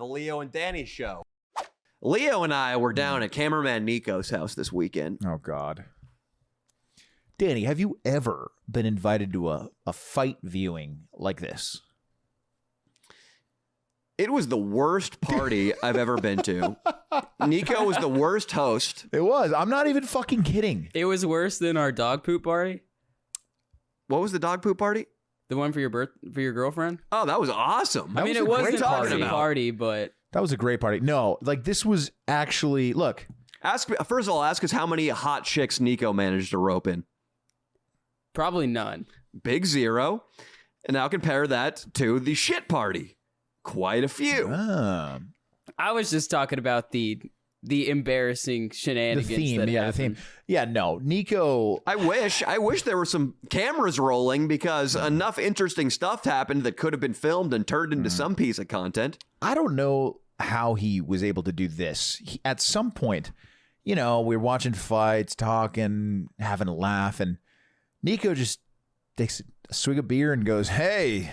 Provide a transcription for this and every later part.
The Leo and Danny show. Leo and I were down at cameraman Nico's house this weekend. Oh, God. Danny, have you ever been invited to a fight viewing like this? It was the worst party I've ever been to. Nico was the worst host. It was. I'm not even fucking kidding. It was worse than our dog poop party. What was the dog poop party? The one for your girlfriend? Oh, that was awesome. I mean, it wasn't a party. party, but That was a great party. No, like this was actually, look. First of all, ask us how many hot chicks Nico managed to rope in. probably none. Big zero. And now compare that to the shit party. Quite a few. I was just talking about the embarrassing shenanigans. The theme, that yeah, happened. the theme. Yeah, no, Nico. I wish there were some cameras rolling because enough interesting stuff happened that could have been filmed and turned into some piece of content. I don't know how he was able to do this. At some point, you know, we were watching fights, talking, having a laugh, and Nico just takes a swig of beer and goes, "Hey,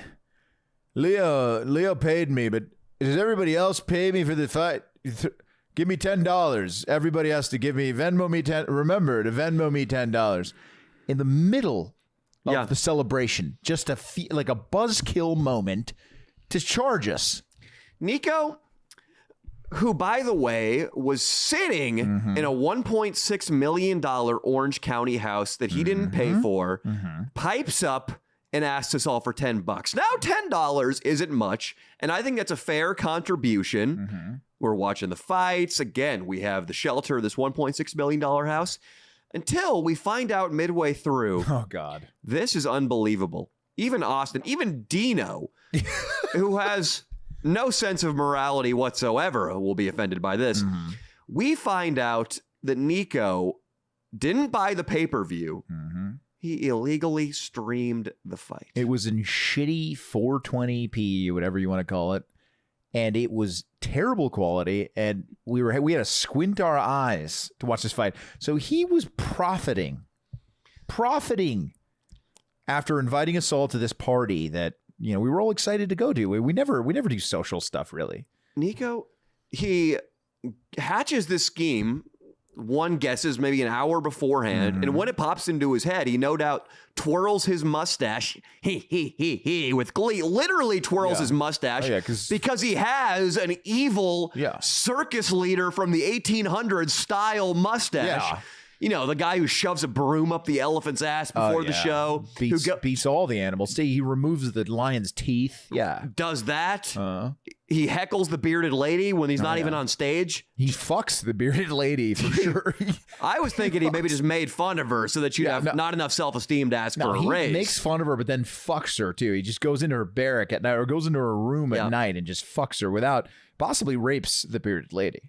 Leo paid me, but does everybody else pay me for the fight? Give me $10. Everybody has to give me Venmo me 10. Remember to Venmo me $10." In the middle of the celebration, just like a buzzkill moment to charge us. Nico, who, by the way, was sitting in a $1.6 million Orange County house that he didn't pay for, pipes up and asks us all for $10. Now, $10 isn't much, and I think that's a fair contribution. We're watching the fights. Again, we have the shelter, this $1.6 million house, until we find out midway through. Oh, God. This is unbelievable. Even Austin, even Dino, who has no sense of morality whatsoever, will be offended by this. We find out that Nico didn't buy the pay-per-view. He illegally streamed the fight. It was in shitty 420p, whatever you want to call it. And it was terrible quality. And we had to squint our eyes to watch this fight. So he was profiting after inviting us all to this party that, you know, we were all excited to go to. We never do social stuff, really. Nico, he hatches this scheme, one guesses maybe an hour beforehand, and when it pops into his head, he no doubt twirls his mustache, with glee, literally twirls his mustache, because he has an evil circus leader from the 1800s style mustache. You know, the guy who shoves a broom up the elephant's ass before the show. Beats all the animals. See, he removes the lion's teeth. Does that. He heckles the bearded lady when he's not even on stage. He fucks the bearded lady for sure. I was thinking he maybe just made fun of her so that you'd have not enough self-esteem to ask for a raise. He makes fun of her, but then fucks her too. He just goes into her barrack at night or goes into her room at night and just fucks her without, possibly rapes the bearded lady.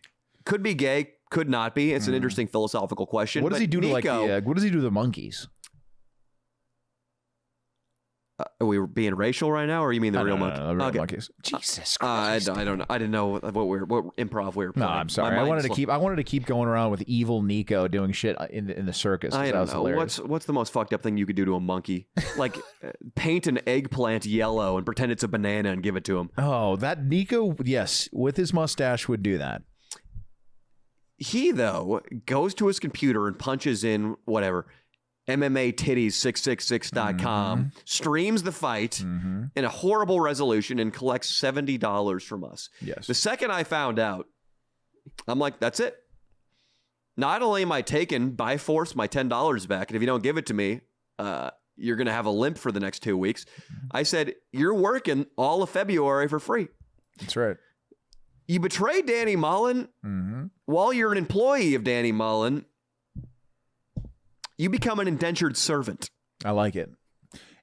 Could be gay. Could not be. It's an interesting philosophical question. What does he do to what does he do to the monkeys? Are we being racial right now, or you mean the real monkeys? The real monkeys. Jesus Christ! I don't know. I didn't know what improv we were playing. No, I'm sorry. I wanted to keep going around with evil Nico doing shit in the circus. I don't know. Hilarious. What's the most fucked up thing you could do to a monkey? Like paint an eggplant yellow and pretend it's a banana and give it to him. Oh, that Nico, yes, with his mustache would do that. He, though, goes to his computer and punches in whatever, MMAtitties666.com, streams the fight in a horrible resolution and collects $70 from us. Yes. The second I found out, I'm like, that's it. Not only am I taking by force my $10 back, and if you don't give it to me, you're going to have a limp for the next 2 weeks. I said, you're working all of February for free. That's right. You betray Danny Mullen while you're an employee of Danny Mullen. You become an indentured servant. I like it.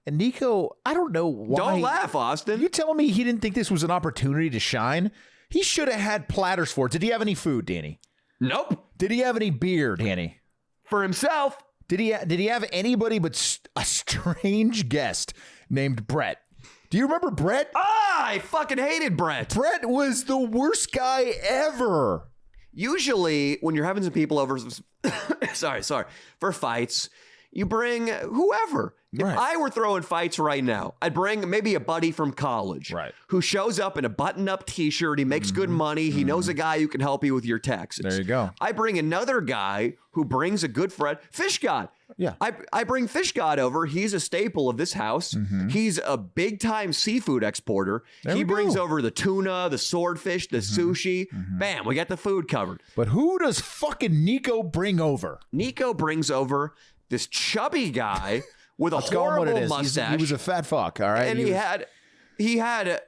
And Nico, I don't know why. Don't laugh, Austin. You telling me he didn't think this was an opportunity to shine? He should have had platters for it. Did he have any food, Danny? Nope. Did he have any beer, Danny? For himself. Did he have anybody but a strange guest named Brett? Do you remember Brett? I fucking hated Brett. Brett was the worst guy ever. Usually, when you're having some people over, for fights, You bring whoever. Right. If I were throwing fights right now, I'd bring maybe a buddy from college who shows up in a button-up T-shirt. He makes good money. He knows a guy who can help you with your taxes. There you go. I bring another guy who brings a good friend, Fish God. Yeah. I bring Fish God over. He's a staple of this house. He's a big-time seafood exporter. He brings over the tuna, the swordfish, the sushi. Bam, we got the food covered. But who does fucking Nico bring over? Nico brings over this chubby guy with a horrible mustache. He was a fat fuck, all right? And he had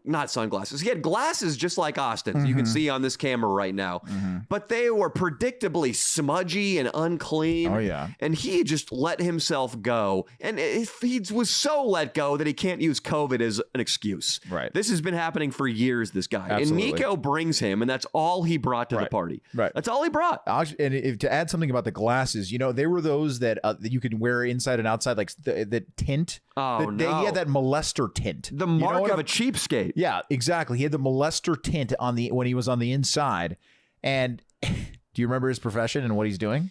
not sunglasses. He had glasses just like Austin's. You can see on this camera right now. But they were predictably smudgy and unclean. Oh, yeah. And he just let himself go. And he was so let go that he can't use COVID as an excuse. Right. This has been happening for years, this guy. Absolutely. And Nico brings him, and that's all he brought to the party. Right. That's all he brought. And to add something about the glasses, they were those that you could wear inside and outside, like the tint. Oh, no. He had that molester tint. The mark of a cheapskate. Yeah, exactly. He had the molester tint when he was on the inside. And do you remember his profession and what he's doing?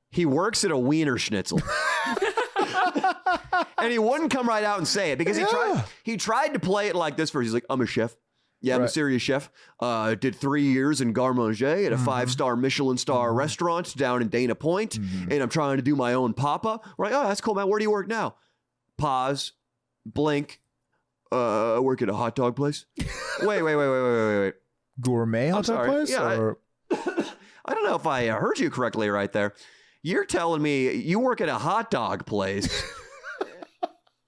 He works at a Wiener Schnitzel. And he wouldn't come right out and say it because he tried to play it like this first. He's like, I'm a chef. Yeah, I'm a serious chef. Did 3 years in Garde Manger at a 5-star Michelin star restaurant down in Dana Point, and I'm trying to do my own papa. We're like, oh, that's cool, man. Where do you work now? Pause. Blink. I work at a hot dog place. Wait. Gourmet hot dog place? Yeah, I don't know if I heard you correctly right there. You're telling me you work at a hot dog place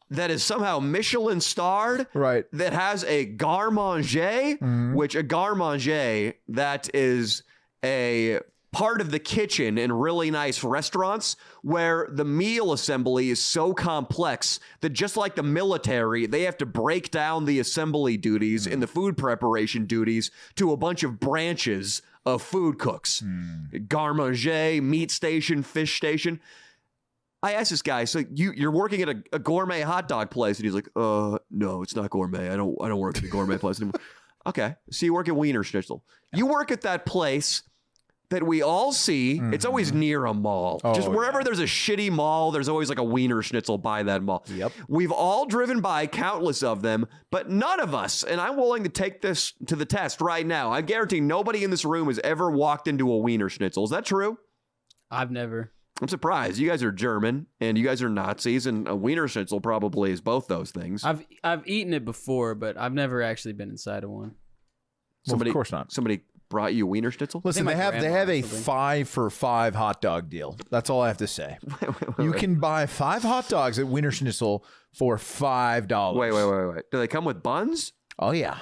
that is somehow Michelin starred, right? That has a garde manger, which a garde manger, that is a part of the kitchen in really nice restaurants where the meal assembly is so complex that just like the military, they have to break down the assembly duties and the food preparation duties to a bunch of branches of food cooks. Garde manger, meat station, fish station. I asked this guy, so you're working at a gourmet hot dog place, and he's like, no, it's not gourmet. I don't work at a gourmet place anymore. Okay, so you work at Wiener Schnitzel. You work at that place that we all see. It's always near a mall. Just wherever there's a shitty mall, there's always like a Wiener Schnitzel by that mall. Yep. We've all driven by countless of them, but none of us, and I'm willing to take this to the test right now, I guarantee nobody in this room has ever walked into a Wiener Schnitzel. Is that true? I've never. I'm surprised. You guys are German, and you guys are Nazis, and a Wiener Schnitzel probably is both those things. I've eaten it before, but I've never actually been inside of one. Well, of course not. Somebody brought you a Wiener Schnitzel? Listen, they have a 5-for-5 hot dog deal. That's all I have to say. You can buy 5 hot dogs at Wiener Schnitzel for $5. Wait. Do they come with buns? Oh, yeah.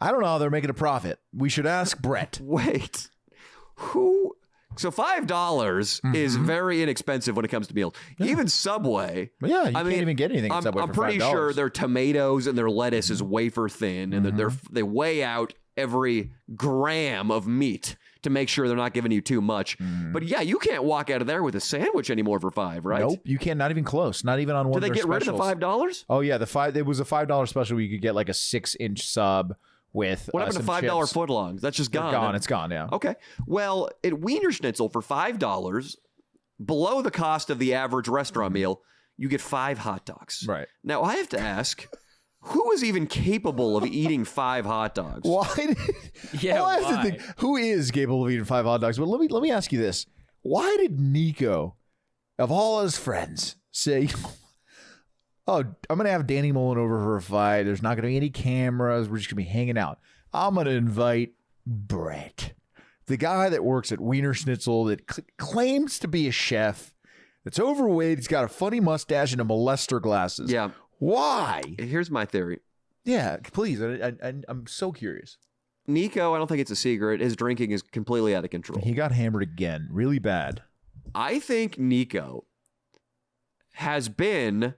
I don't know how they're making a profit. We should ask Brett. Wait. Who? So $5 is very inexpensive when it comes to meals. Yeah. Even Subway. Yeah, you can't even get anything at Subway for $5. I'm pretty sure their tomatoes and their lettuce is wafer thin, and they weigh out every gram of meat to make sure they're not giving you too much. But yeah, you can't walk out of there with a sandwich anymore for $5, right? Nope, you can't. Not even close. Not even on one of their specials. Did they get rid of the $5? Oh yeah, it was a $5 special where you could get like a 6-inch sub with what happened to $5 footlongs? That's just gone. It's gone. Yeah. Okay. Well, at Wiener Schnitzel for $5, below the cost of the average restaurant meal, you get 5 hot dogs. Right. Now I have to ask, who is even capable of eating 5 hot dogs? Why? I have to think, who is capable of eating 5 hot dogs? But let me ask you this: why did Nico, of all his friends, say, "Oh, I'm going to have Danny Mullen over for a fight. There's not going to be any cameras. We're just going to be hanging out. I'm going to invite Brett, the guy that works at Wiener Schnitzel that claims to be a chef, that's overweight. He's got a funny mustache and a molester glasses. Yeah. Why? Here's my theory. Yeah, please. I'm so curious. Nico, I don't think it's a secret. His drinking is completely out of control. He got hammered again, really bad. I think Nico has been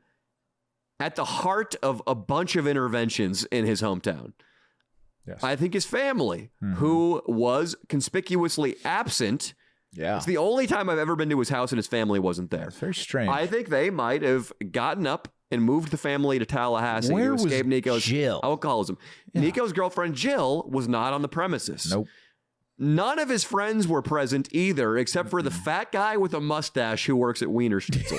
at the heart of a bunch of interventions in his hometown. Yes. I think his family, who was conspicuously absent. Yeah. It's the only time I've ever been to his house and his family wasn't there. That's very strange. I think they might have gotten up and moved the family to Tallahassee Where to was escape Nico's Jill? alcoholism. Yeah. Nico's girlfriend, Jill, was not on the premises. Nope. None of his friends were present either, except for the fat guy with a mustache who works at Wiener Schnitzel.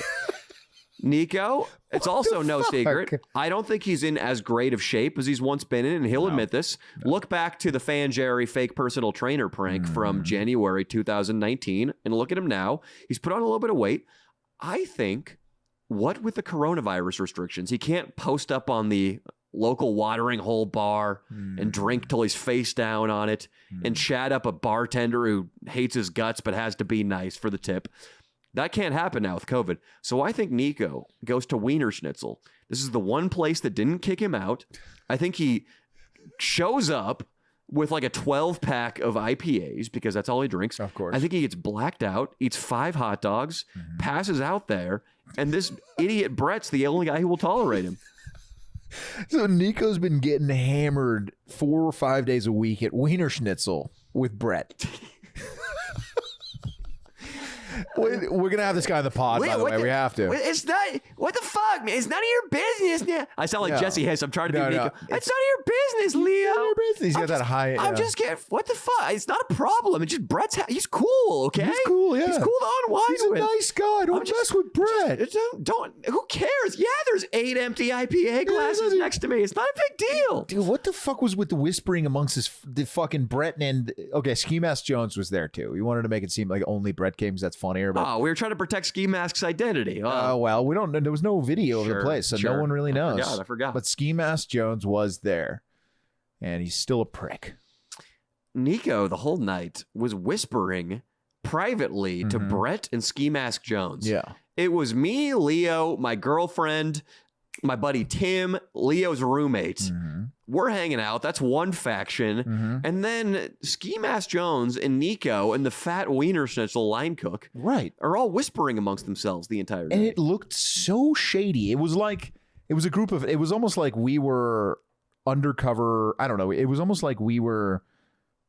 Nico, it's also no secret. I don't think he's in as great of shape as he's once been in, and he'll admit this. Look back to the Fan Jerry fake personal trainer prank from January 2019, and look at him now. He's put on a little bit of weight. I think, what with the coronavirus restrictions, he can't post up on the local watering hole bar and drink till he's face down on it and chat up a bartender who hates his guts but has to be nice for the tip. That can't happen now with COVID. So I think Nico goes to Wiener Schnitzel. This is the one place that didn't kick him out. I think he shows up with like a 12-pack of IPAs because that's all he drinks. Of course. I think he gets blacked out, eats 5 hot dogs, passes out there, and this idiot Brett's the only guy who will tolerate him. So Nico's been getting hammered 4 or 5 days a week at Wiener Schnitzel with Brett. We're going to have this guy in the pod, by the way. We have to. It's not... What the fuck, man? It's none of your business. Yeah. I sound like Jesse Hiss. I'm trying to be Nico. It's none of your business, Leo. None of your business. He's got that high... I'm just kidding. What the fuck? It's not a problem. It's just Brett's... He's cool, okay? He's cool, yeah. He's cool to unwind with. He's a nice guy. Don't mess with Brett. Don't... Who cares? Yeah, there's 8 empty IPA glasses next to me. It's not a big deal. Dude, what the fuck was with the whispering amongst the fucking Brett and... Okay, Ski Mask Jones was there, too. We wanted to make it seem like only Brett came because that's funnier, but... Oh, we were trying to protect Ski Mask's identity. Well, we don't know. There was no video of the place, so no one really knows. I forgot. But Ski Mask Jones was there, and he's still a prick. Nico, the whole night, was whispering privately to Brett and Ski Mask Jones. Yeah. It was me, Leo, my girlfriend, my buddy Tim, Leo's roommate. We're hanging out. That's one faction. And then Ski Mask Jones and Nico and the fat Wiener Schnitzel line cook are all whispering amongst themselves the entire day. And it looked so shady. It was like, it was a group of, it was almost like we were undercover. I don't know. It was almost like we were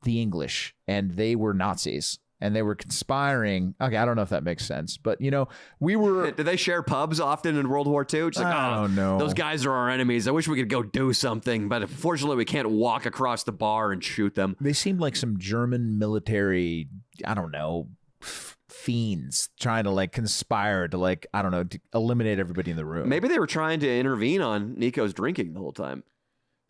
the English and they were Nazis. And they were conspiring. Okay, I don't know if that makes sense, but you know, we were. Did they share pubs often in World War II? Just like, I don't know. Those guys are our enemies. I wish we could go do something, but unfortunately, we can't walk across the bar and shoot them. They seemed like some German military. I don't know. Fiends trying to like conspire to like, I don't know, to eliminate everybody in the room. Maybe they were trying to intervene on Nico's drinking the whole time.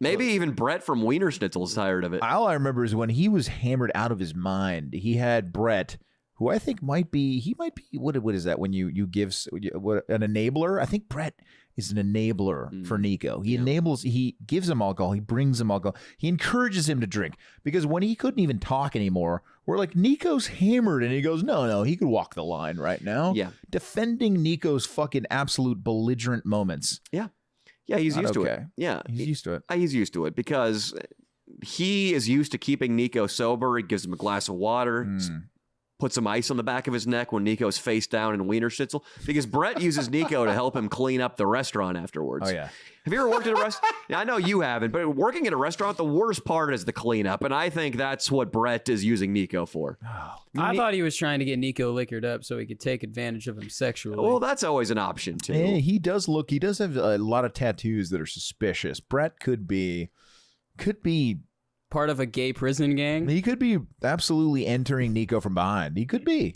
Maybe even Brett from Wiener Schnitzel is tired of it. All I remember is when he was hammered out of his mind, he had Brett, who I think might be, what is that when you give an enabler? I think Brett is an enabler for Nico. He enables, he gives him alcohol, he brings him alcohol, he encourages him to drink. Because when he couldn't even talk anymore, we're like, Nico's hammered, and he goes, no, he could walk the line right now. Yeah. Defending Nico's fucking absolute belligerent moments. Yeah. Yeah, he's used to it. Yeah. He's used to it. He's used to it because he is used to keeping Nico sober. He gives him a glass of water, puts some ice on the back of his neck when Nico's face down in Wiener Schnitzel, because Brett uses Nico to help him clean up the restaurant afterwards. Oh, yeah. Have you ever worked at a restaurant? I know you haven't, but working at a restaurant, the worst part is the cleanup, and I think that's what Brett is using Nico for. I thought he was trying to get Nico liquored up so he could take advantage of him sexually. Well, that's always an option, too. And he does have a lot of tattoos that are suspicious. Brett could be part of a gay prison gang. He could be absolutely entering Nico from behind. He could be.